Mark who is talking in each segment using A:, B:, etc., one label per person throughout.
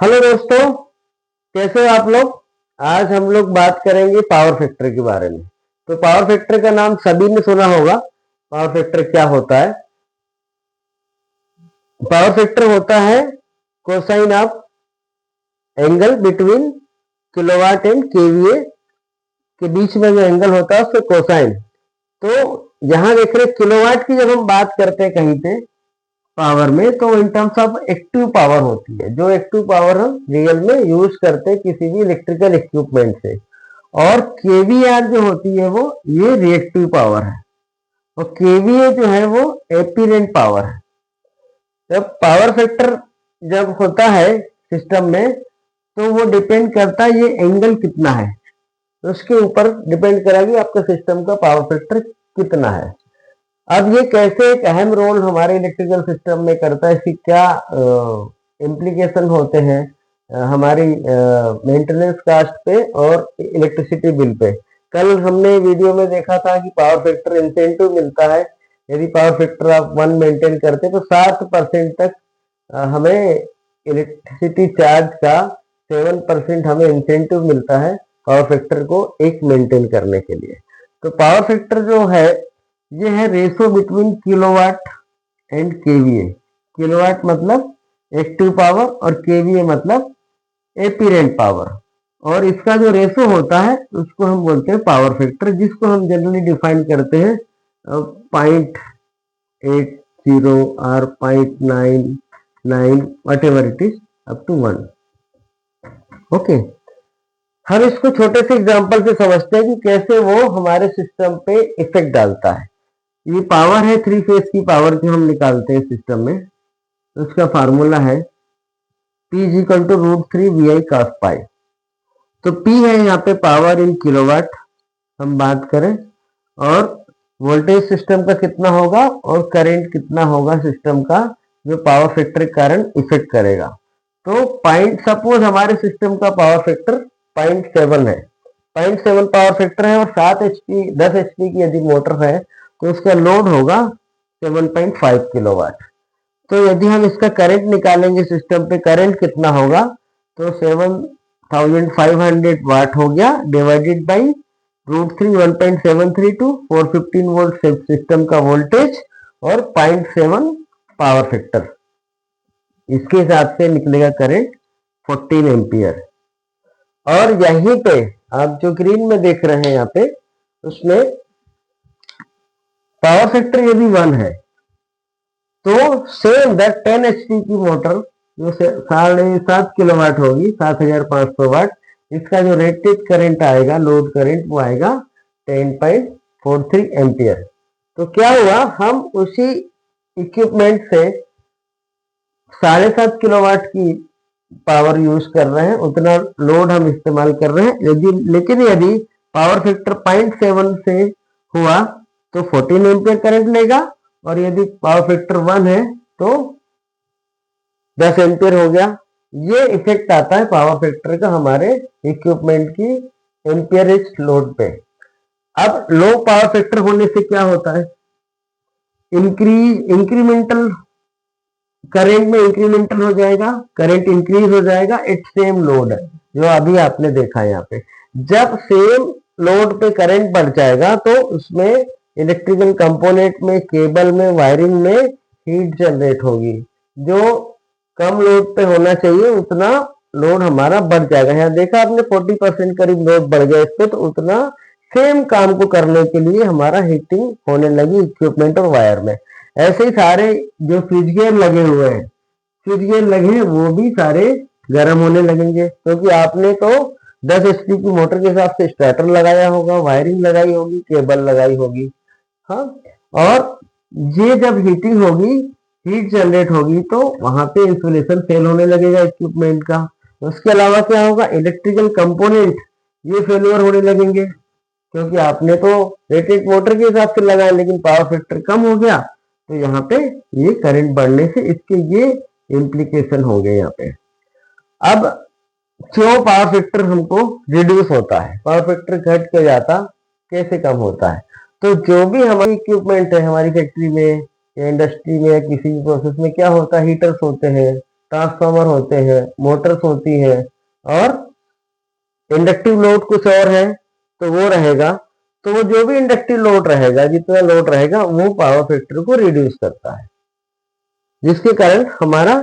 A: Hello दोस्तों, कैसे हो आप लोग। आज हम लोग बात करेंगे पावर फैक्टर के बारे में। तो पावर फैक्टर का नाम सभी ने सुना होगा। पावर फैक्टर क्या होता है? पावर फैक्टर होता है cosine of angle between kilowatt and KVA के बीच में जो एंगल होता है उससे कोसाइन। तो यहाँ देख रहे किलोवाट की जब हम बात करते हैं कहीं पे पावर में, तो in terms of active power होती है, जो एक्टिव पावर हम रियल में यूज करते हैं किसी भी इलेक्ट्रिकल इक्विपमेंट से। और केवीआर जो होती है वो ये रिएक्टिव पावर है, और केवीए जो है वो एपीरेंट पावर है। जब पावर फैक्टर जब होता है सिस्टम में, तो वो डिपेंड करता है ये एंगल कितना है, तो उसके ऊपर डिपेंड करेगा कि आपका सिस्टम का पावर फैक्टर कितना है। अब ये कैसे एक अहम रोल हमारे इलेक्ट्रिकल सिस्टम में करता है, इसकी क्या इम्प्लीकेशन होते हैं हमारी मेंटेनेंस कास्ट पे और इलेक्ट्रिसिटी बिल पे। कल हमने वीडियो में देखा था कि पावर फैक्टर इंसेंटिव मिलता है। यदि पावर फैक्टर आप 1 मेंटेन करते तो 7% तक हमें इलेक्ट्रिसिटी चार्ज का 7% हमें इंसेंटिव मिलता है पावर फैक्टर को एक मेंटेन करने के लिए। तो पावर फैक्टर जो है ये है ratio between kilowatt and KVA. Kilowatt मतलब एक्टिव पावर और केवीए मतलब एपीरेंट पावर, और इसका जो रेशो होता है उसको हम बोलते हैं पावर फैक्टर, जिसको हम जनरली डिफाइन करते हैं 0.80 और 0.99 whatever it is up to 1। Okay, हम इसको छोटे से एग्जांपल से समझते हैं कि कैसे वो हमारे सिस्टम पे इफेक्ट डालता है। ये पावर है 3 फेज की पावर जो हम निकालते हैं सिस्टम में, उसका फार्मूला है P equal to √3 VI cos pi. तो P है यहाँ पे पावर इन किलोवाट हम बात करें, और वोल्टेज सिस्टम का कितना होगा और करंट कितना होगा सिस्टम का, जो पावर फैक्टर के कारण इफेक्ट करेगा। तो सपोज हमारे सिस्टम का पावर फैक्टर 0.7 है, 0.7 पावर फैक्टर है, और 10 HP की यदि मोटर है तो उसका लोड होगा 7.5 किलोवाट। तो यदि हम इसका करंट निकालेंगे सिस्टम पे, करंट कितना होगा, तो 7500 वाट हो गया, डिवाइडेड बाई √3 1.732 415 वोल्ट सिस्टम का वोल्टेज और 0.7 पावर फैक्टर, इसके हिसाब से निकलेगा करंट 14 एम्पियर। और यहीं पे आप जो ग्रीन में देख रहे हैं यहाँ पे, उसमें पावर फैक्टर यदि 1 है तो सेम दैट 10 HP की मोटर जो 7.5 किलोवाट होगी, 7500 वाट, इसका जो रेटेड करंट आएगा, लोड करंट, वो आएगा 10.43 एम्पियर। तो क्या हुआ, हम उसी इक्विपमेंट से 7.5 किलोवाट की पावर यूज कर रहे हैं, उतना लोड हम इस्तेमाल कर रहे हैं। लेकिन यदि पावर फैक्टर 0.7 से हुआ तो 14 एम्पियर करंट लेगा, और यदि पावर फैक्टर 1 है तो 10 एम्पियर हो गया। ये इफेक्ट आता है पावर फैक्टर का हमारे इक्विपमेंट की एम्पियरेज लोड पे। अब लो पावर फैक्टर होने से क्या होता है, इंक्रीमेंटल करंट में इंक्रीमेंटल हो जाएगा, करंट इंक्रीज हो जाएगा एट सेम लोड, जो अभी आपने देखा है यहाँ पे। जब सेम लोड पे करंट बढ़ जाएगा तो उसमें इलेक्ट्रिकल कंपोनेंट में, केबल में, वायरिंग में हीट जनरेट होगी। जो कम लोड पे होना चाहिए उतना लोड हमारा बढ़ जाएगा। यहाँ देखा आपने 40% करीब लोड बढ़ गया इस पे, तो उतना सेम काम को करने के लिए हमारा हीटिंग होने लगी इक्विपमेंट और वायर में। ऐसे ही सारे जो स्विच गियर लगे हुए हैं, स्विच गियर लगे हैं, वो भी सारे गर्म होने लगेंगे, क्योंकि आपने तो 10 HP की मोटर के हिसाब से स्टार्टर लगाया होगा, वायरिंग लगाई होगी, केबल लगाई होगी। हाँ, और ये जब हीटिंग होगी, हीट जनरेट होगी, तो वहां पे इंसुलेशन फेल होने लगेगा इक्विपमेंट का। उसके अलावा क्या होगा, इलेक्ट्रिकल कंपोनेंट ये फेलियर होने लगेंगे, क्योंकि आपने तो रेटेड मोटर के हिसाब से लगाया लेकिन पावर फैक्टर कम हो गया, तो यहाँ पे ये करंट बढ़ने से इसके ये इम्प्लीकेशन हो गए यहाँ पे। अब क्यों पावर फैक्टर हमको रिड्यूस होता है, पावर फैक्टर घट के जाता, कैसे कम होता है? तो जो भी हमारी इक्विपमेंट है हमारी फैक्ट्री में या इंडस्ट्री में या किसी भी प्रोसेस में, क्या होता है, हीटर्स होते हैं, ट्रांसफार्मर होते हैं, मोटर्स होती है, और इंडक्टिव लोड कुछ और है तो वो रहेगा। तो वो जो भी इंडक्टिव लोड रहेगा, जितना लोड रहेगा, वो पावर फैक्टर को रिड्यूस करता है, जिसके कारण हमारा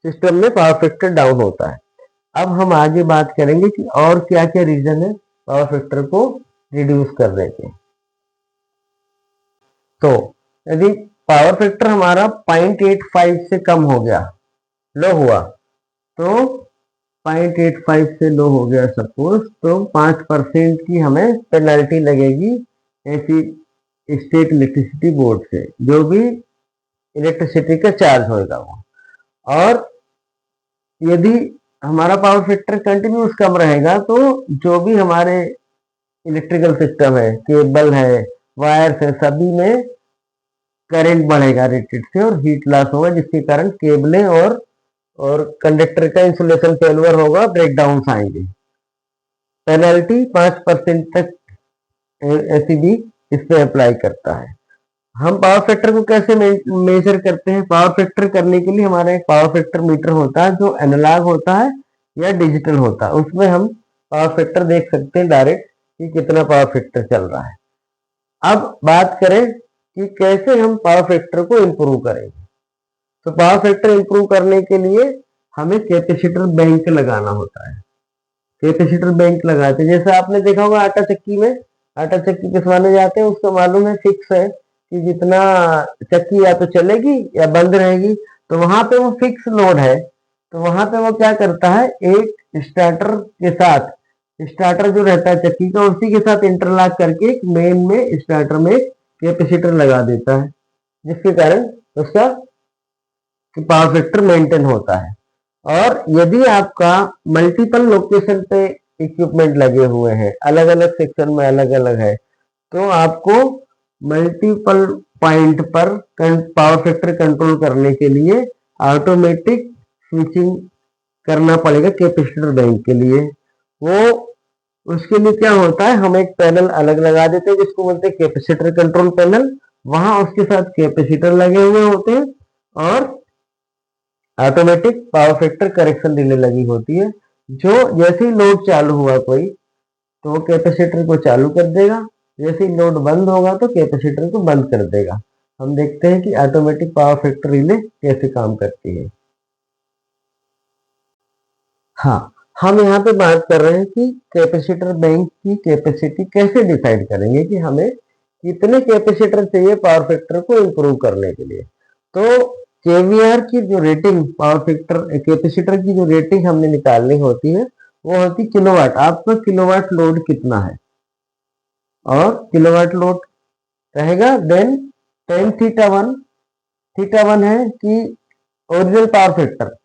A: सिस्टम में पावर फैक्टर डाउन होता है। अब हम आगे बात करेंगे कि और क्या क्या रीजन है पावर फैक्टर को रिड्यूस करने के। तो यदि पावर फैक्टर हमारा 0.85 से कम हो गया, लो हुआ, तो 0.85 से लो हो गया सपोज, तो 5% की हमें पेनल्टी लगेगी ऐसी स्टेट इलेक्ट्रिसिटी बोर्ड से, जो भी इलेक्ट्रिसिटी का चार्ज होगा वो। और यदि हमारा पावर फैक्टर कंटिन्यूस कम रहेगा तो जो भी हमारे इलेक्ट्रिकल सिस्टम है, केबल है, वायर्स है, सभी में करंट बढ़ेगा रेटेड से और हीट लॉस होगा, जिसके कारण केबलें और कंडक्टर का इंसुलेशन फेलुअर होगा, ब्रेकडाउन आएंगे। पेनल्टी 5% तक एसीबी इस पे अप्लाई करता है। हम पावर फैक्टर को कैसे मेजर करते हैं? पावर फैक्टर करने के लिए हमारा एक पावर फैक्टर मीटर होता है, जो एनालॉग होता है या डिजिटल होता है। उसमें हम पावर फैक्टर देख सकते हैं डायरेक्ट कि कितना पावर फैक्टर चल रहा है। अब बात करें कि कैसे हम पावर फैक्टर को इंप्रूव करेंगे। तो पावर फैक्टर इंप्रूव करने के लिए हमें कैपेसिटर बैंक लगाना होता है। कैपेसिटर बैंक लगाते हैं, जैसे आपने देखा होगा आटा चक्की में, आटा चक्की पिसवाने जाते हैं, उसको मालूम है फिक्स है कि जितना चक्की या तो चलेगी या बंद रहेगी, तो वहां पे वो फिक्स लोड है। तो वहां पे वो क्या करता है, एक स्टार्टर के साथ, स्टार्टर जो रहता है चक्की का, उसी के साथ इंटरलॉक करके एक मेन में स्टार्टर में कैपेसिटर लगा देता है, जिसके कारण उसका पावर फैक्टर मेंटेन होता है। और यदि आपका मल्टीपल लोकेशन पे इक्विपमेंट लगे हुए हैं, अलग अलग सेक्शन में अलग अलग है, तो आपको मल्टीपल पॉइंट पर पावर फैक्टर कंट्रोल करने के लिए ऑटोमेटिक स्विचिंग करना पड़ेगा कैपेसिटर बैंक के लिए। वो उसके लिए क्या होता है, हम एक पैनल अलग लगा देते हैं जिसको बोलते हैं कैपेसिटर कंट्रोल पैनल। वहां उसके साथ कैपेसिटर लगे हुए होते हैं और automatic power factor correction relay लगी होती है, जो जैसे ही लोड चालू हुआ कोई, तो वो कैपेसिटर को चालू कर देगा, जैसे ही लोड बंद होगा तो कैपेसिटर को बंद कर देगा। हम देखते हैं कि ऑटोमेटिक पावर फैक्टर रिले कैसे काम करती है। हाँ, हम यहाँ पे बात कर रहे हैं कि कैपेसिटर बैंक की कैपेसिटी कैसे डिसाइड करेंगे कि हमें कितने कैपेसिटर चाहिए पावर फैक्टर को इंप्रूव करने के लिए। तो केवीआर की जो रेटिंग, पावर फैक्टर कैपेसिटर की जो रेटिंग हमने निकालनी होती है, वो होती किलोवाट। आपका किलोवाट लोड कितना है, और किलोवाट लोड रहेगा then tan theta one. Theta one है कि ओरिजिनल पावर फैक्टर,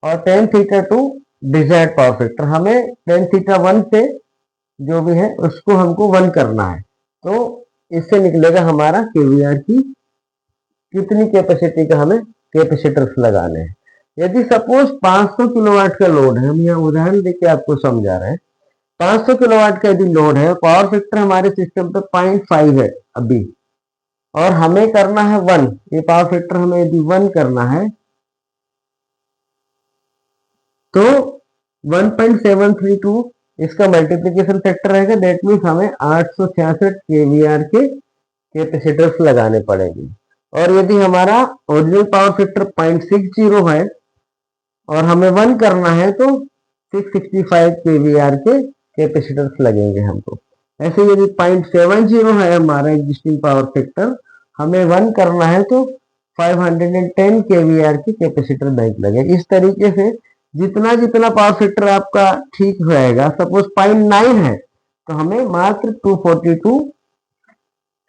A: और tan theta two desired power factor. हमें टेन थीटा वन से जो भी है उसको हमको वन करना है, तो इससे निकलेगा हमारा केवीआर की कितनी कैपेसिटी का हमें कैपेसिटर्स लगाने हैं। यदि सपोज 500 किलोवाट का लोड है, हम यहाँ उदाहरण देके आपको समझा रहे हैं, 500 किलोवाट का यदि लोड है, पावर फैक्टर हमारे सिस्टम पे 0.5 है अभी, और हमें करना है 1, ये पावर फैक्टर हमें यदि 1 करना है, तो 1.732 इसका मल्टीप्लीकेशन फैक्टर रहेगा। दैट मीन्स हमें 866 केवीआर के कैपेसिटर्स लगाने पड़ेंगे। और यदि हमारा ओरिजिनल पावर फैक्टर 0.60 है और हमें 1 करना है, तो 665 केवीआर के कैपेसिटर्स लगेंगे हमको। ऐसे यदि 0.70 है हमारा एग्जिस्टिंग पावर फैक्टर, हमें 1 करना है, तो 510 केवीआर की कैपेसिटर बैंक लगे। इस तरीके से जितना जितना पावर फैक्टर आपका ठीक रहेगा, सपोज 0.9 है, तो हमें मात्र 242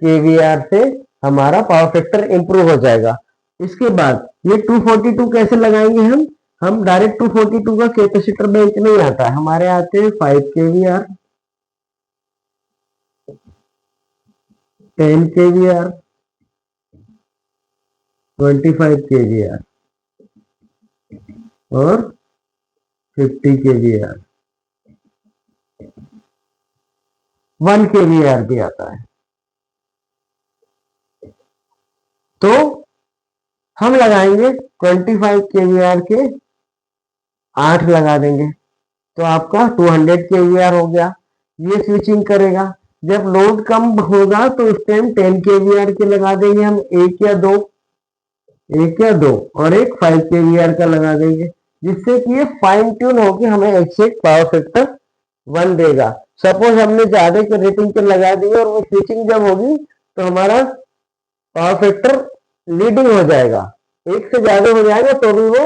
A: केवीआर से हमारा पावर फैक्टर इंप्रूव हो जाएगा। इसके बाद ये 242 कैसे लगाएंगे हम डायरेक्ट 242 का कैपेसिटर बैंक नहीं आता है, हमारे आते हैं 5 केवीआर, 10 केवीआर, 25 केवीआर और 50 केवीआर, 1 केवीआर भी आता है। तो हम लगाएंगे 25 केवीआर के 8 लगा देंगे तो आपका 200 kVAR हो गया। ये स्विचिंग करेगा। जब लोड कम होगा तो उस टाइम 10 kVAR के लगा देंगे हम, एक या दो और एक 5 kVAR का लगा देंगे, जिससे कि ये फाइन ट्यून होकर हमें एग्जैक्ट पावर फैक्टर 1 देगा। सपोज हमने ज्यादा के रेटिंग के लगा दी और वो स्विचिंग जब होगी तो हमारा पावर फैक्टर लीडिंग हो जाएगा, एक से ज्यादा हो जाएगा तो भी वो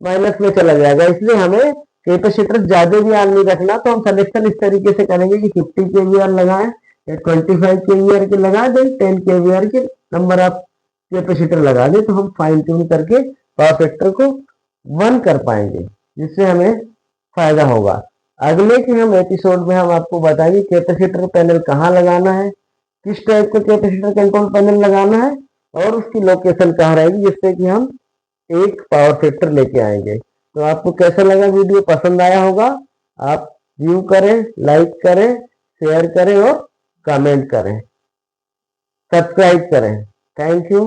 A: माइनस में चला जाएगा। इसलिए हमें कैपेसिटर ज्यादा भी ऑन नहीं रखना। तो हम सिलेक्शन इस तरीके से करेंगे कि 50 kVAR लगाएं या 25 kVAR के लगा दें, 10 kVAR के नंबर आप कैपेसिटर लगा दें, तो हम फाइन ट्यून करके पावर फैक्टर को 1 कर पाएंगे, जिससे हमें फायदा होगा। अगले के हम एपिसोड में हम आपको बताएंगे कैपेसिटर पैनल कहाँ लगाना है, किस टाइप का कैपेसिटर कंट्रोल पैनल लगाना है और उसकी लोकेशन कहाँ रहेगी, जिससे कि हम एक पावर फैक्टर लेके आएंगे। तो आपको कैसा लगा वीडियो, पसंद आया होगा। आप व्यू करें, लाइक करें, शेयर करें और कमेंट करें, सब्सक्राइब करें। Thank you.